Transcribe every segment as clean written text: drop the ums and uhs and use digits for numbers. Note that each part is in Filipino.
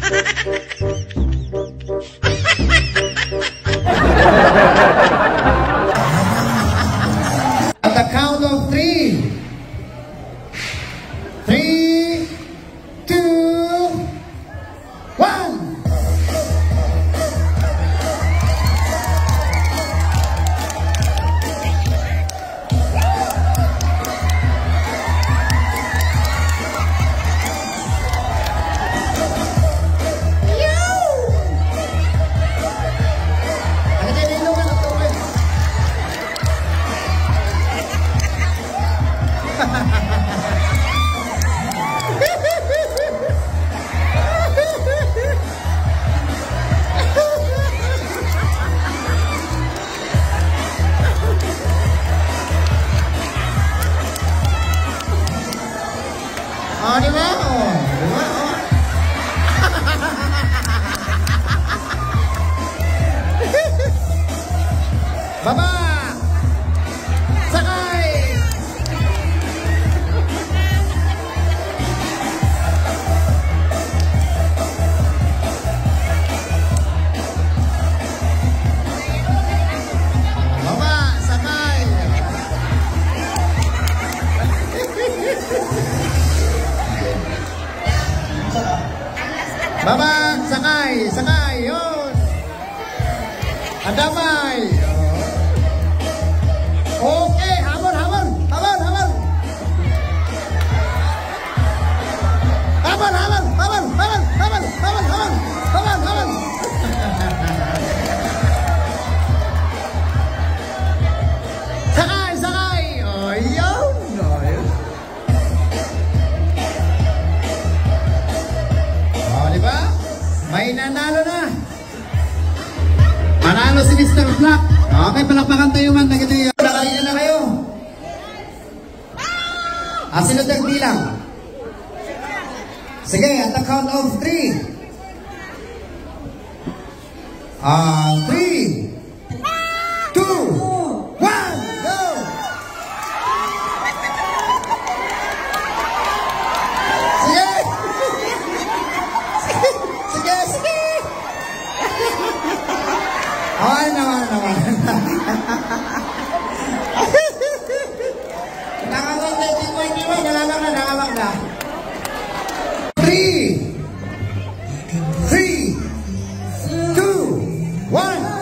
At the count of 3. 3, 2, 1. Oh, di ba? Oh, di ba? Oh. Baba! Sakay! Baba! Sakay! Baba, sakay, sakay, yun. Adamay. Okay, hamon, hamon, hamon, hamon. Hamon, hamon, hamon, hamon, hamon, hamon, hamon, hamon, hamon. Sakay, sakay. Oh, yun. Oh, yun. Diba? May nanalo na. Manalo si Mr. Black. Okay, palakpakan tayo man. Nakalina na kayo. Sunod ang bilang. Sige, at the count of 3. 3, 2, 1, go! Sige! Sige, sige! Ay, naman, naman. Nakawag na, hindi mo, nalawag na, nakawag na. 3, 2, 1.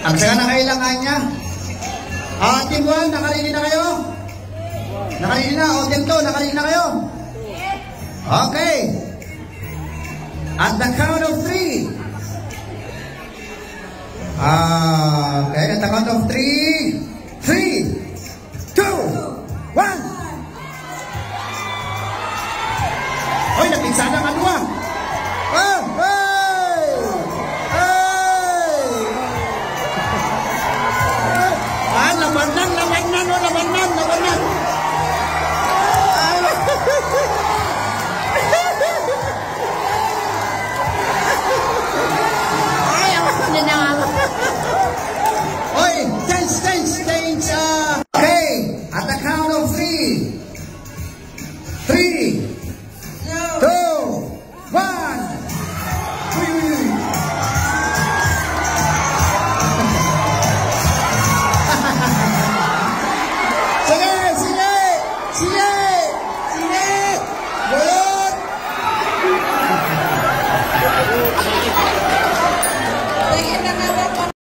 Ang saka na kailangan niya. Team 1, nakalili na kayo? Nakalili na. O Team 2, nakalili na kayo? Okay. At the count of 3. Okay, at the count of 3. 3, 2, 1. Hoy, napinsada ka dua. Oh, hey! Hey! Labanan, labanan, labanan, labanan.